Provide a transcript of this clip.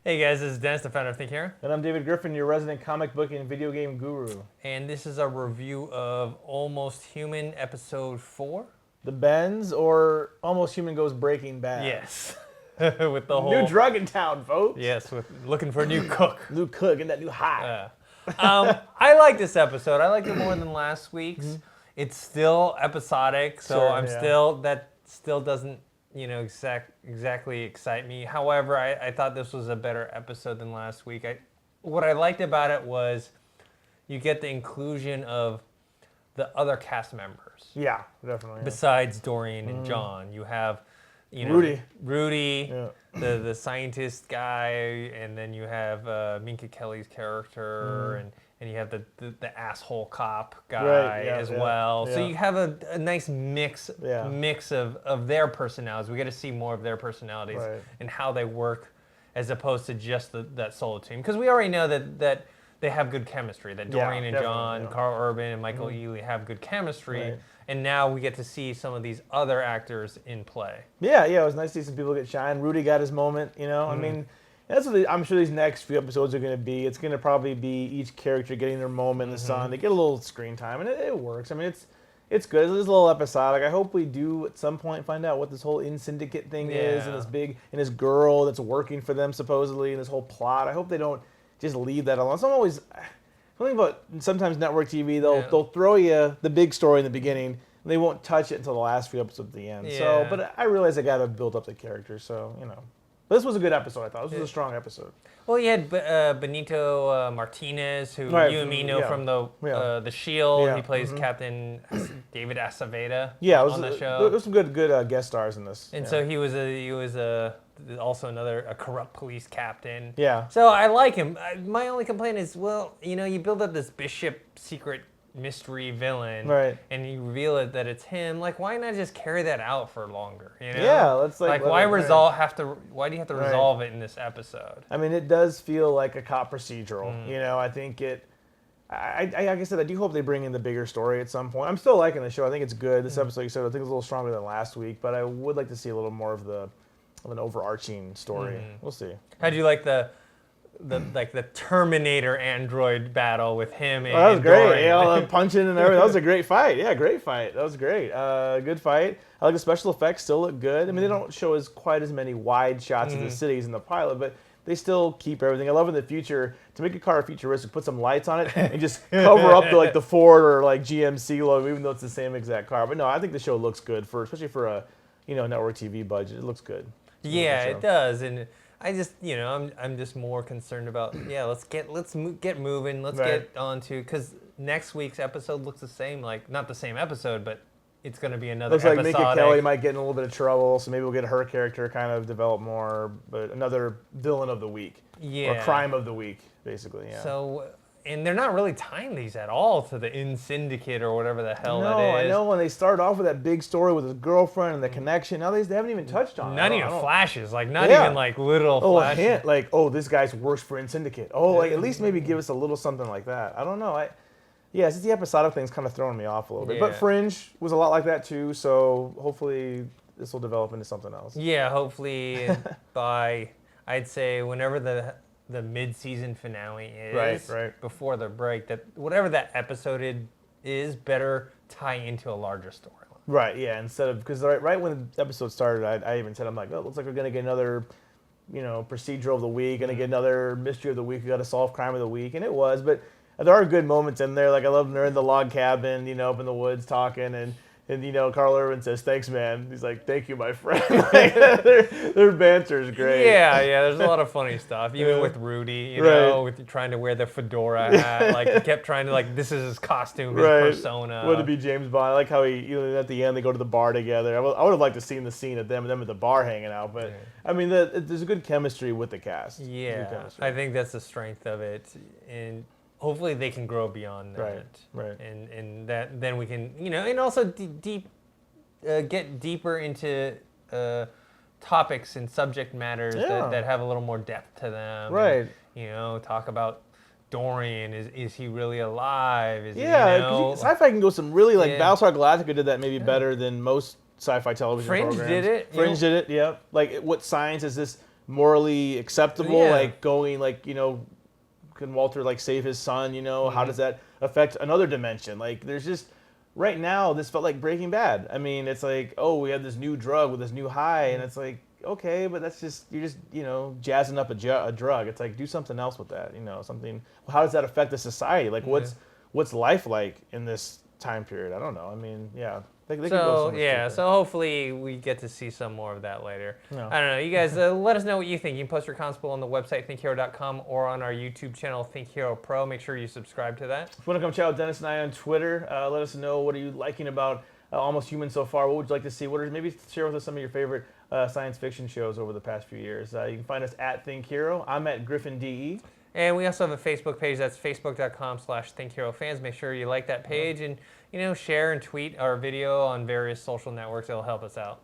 Hey guys, this is Dennis, the founder of Think Here, And I'm David Griffin, your resident comic book and video game guru. and this is a review of Almost Human Episode 4. The Bends or Almost Human Goes Breaking Bad. Yes. With the whole... New drug in town, folks. Yes, with looking for a new cook. New cook and that new hot. I like this episode. I liked it more than last week's. It's still episodic, so Sure, I'm yeah. still doesn't, exactly excite me. However, I thought this was a better episode than last week. What I liked about it was you get the inclusion of the other cast members. Yeah, definitely. Yeah. Besides Dorian and John, you have, Rudy, Yeah. the scientist guy, and then you have Minka Kelly's character, and you have the asshole cop guy Right, yeah, as yeah, well. So yeah. you have a nice mix Yeah. of their personalities. We get to see more of their personalities Right. and how they work, as opposed to just that solo team. Because we already know that they have good chemistry. That Yeah, Dorian and definitely, John, yeah. Carl Urban, and Michael Ealy have good chemistry. Right. And now we get to see some of these other actors in play. Yeah, it was nice to see some people get shine. Rudy got his moment, I mean, that's what I'm sure these next few episodes are going to be. It's going to probably be each character getting their moment in the sun. They get a little screen time, and it works. I mean, it's good. It's a little episodic. I hope we do at some point find out what this whole In Syndicate thing is, and this girl that's working for them supposedly, and this whole plot. I hope they don't just leave that alone. Something about sometimes network TV, they'll throw you the big story in the beginning, and they won't touch it until the last few episodes at the end. Yeah. So, but I realize I got to build up the characters, so, But this was a good episode, I thought. This was a strong episode. Well, you had Benito Martinez, who Right, you and me know yeah. from Yeah. the Shield. Yeah, He plays Captain David Aceveda Yeah, on the show. there was some good guest stars in this. And yeah. so he was also a corrupt police captain. Yeah. So I like him. My only complaint is, you build up this Bishop secret mystery villain, Right. and you reveal it that it's him. Like, why not just carry that out for longer? Yeah, let's let why it- Why do you have to Right. resolve it in this episode? I mean, it does feel like a cop procedural. I think like I said, I do hope they bring in the bigger story at some point. I'm still liking the show. I think it's good. This episode, like you said, I think it's a little stronger than last week, but I would like to see a little more of an overarching story. We'll see. How do you like the Terminator android battle with him and Oh, that was great. Dorian? Yeah, all the punching and everything. That was a great fight. Yeah, great fight. That was great. Good fight. I like the special effects. Still look good. I mean, they don't show quite as many wide shots of the cities in the pilot, but they still keep everything. I love in the future to make a car futuristic, put some lights on it and just cover up the Ford or GMC logo, even though it's the same exact car. But no, I think the show looks good especially for a network TV budget. It looks good. Yeah, it does, and I just I'm just more concerned about let's get moving. Let's Right. get on to, because next week's episode looks the same, like not the same episode, but it's going to be another Looks like episodic. Minka Kelly might get in a little bit of trouble, so maybe we'll get her character kind of develop more. But another villain of the week, or crime of the week, basically. Yeah. So, and they're not really tying these at all to the In Syndicate or whatever the hell no, that is. I know when they started off with that big story with his girlfriend and the connection. Now they haven't even touched on it. Not I even don't- flashes, not Yeah. even little Oh, a flashes. hint, this guy's works for In Syndicate. Oh, at least maybe give us a little something like that. I don't know. It's just the episodic thing's kind of throwing me off a little bit. But Yeah. Fringe was a lot like that too, so hopefully this will develop into something else. Yeah, hopefully by, I'd say, whenever the mid-season finale is, Right. before the break, that whatever that episode is, better tie into a larger storyline. Right, yeah, instead of, because right when the episode started, I even said, I'm like, oh, it looks like we're going to get another, procedural of the week, going to get another mystery of the week, we got to solve crime of the week, and it was, but there are good moments in there, like I love when they're in the log cabin, up in the woods talking, and Carl Urban says, thanks, man. He's like, thank you, my friend. Their banter is great. Yeah, there's a lot of funny stuff, even with Rudy, with trying to wear the fedora hat, kept trying to, this is his costume, his persona. Wanted to be James Bond. I like how he, at the end they go to the bar together. I would have liked to seen the scene of them at the bar hanging out, but I mean, there's a good chemistry with the cast. Yeah, Good chemistry. I think that's the strength of it, and hopefully they can grow beyond that. Right. And that then we can, and also get deeper into topics and subject matters that have a little more depth to them. Right. And, talk about Dorian. Is he really alive? Is Yeah, he, 'cause sci-fi can go some really, Battlestar Galactica did that maybe better than most sci-fi television Fringe programs. did it. Fringe did it, yeah. Like, what science is this morally acceptable? Yeah. Like going, like, can Walter like save his son? How does that affect another dimension? Like, there's just right now this felt like Breaking Bad. I mean, it's like, oh, we have this new drug with this new high, and it's like, okay, but that's just you're just jazzing up a drug. It's like, do something else with that. Something. How does that affect the society? Like, what's life like in this time period? I don't know. I mean, yeah. They could go so much deeper. So hopefully we get to see some more of that later. No. I don't know. You guys, let us know what you think. You can post your comments below on the website, thinkhero.com, or on our YouTube channel, Think Hero Pro. Make sure you subscribe to that. If you want to come chat with Dennis and I on Twitter, let us know what are you liking about Almost Human so far. What would you like to see? Maybe share with us some of your favorite science fiction shows over the past few years. You can find us at Think Hero. I'm at Griffin DE. And we also have a Facebook page. That's facebook.com/ThinkHeroFans. Make sure you like that page and share and tweet our video on various social networks. It'll help us out.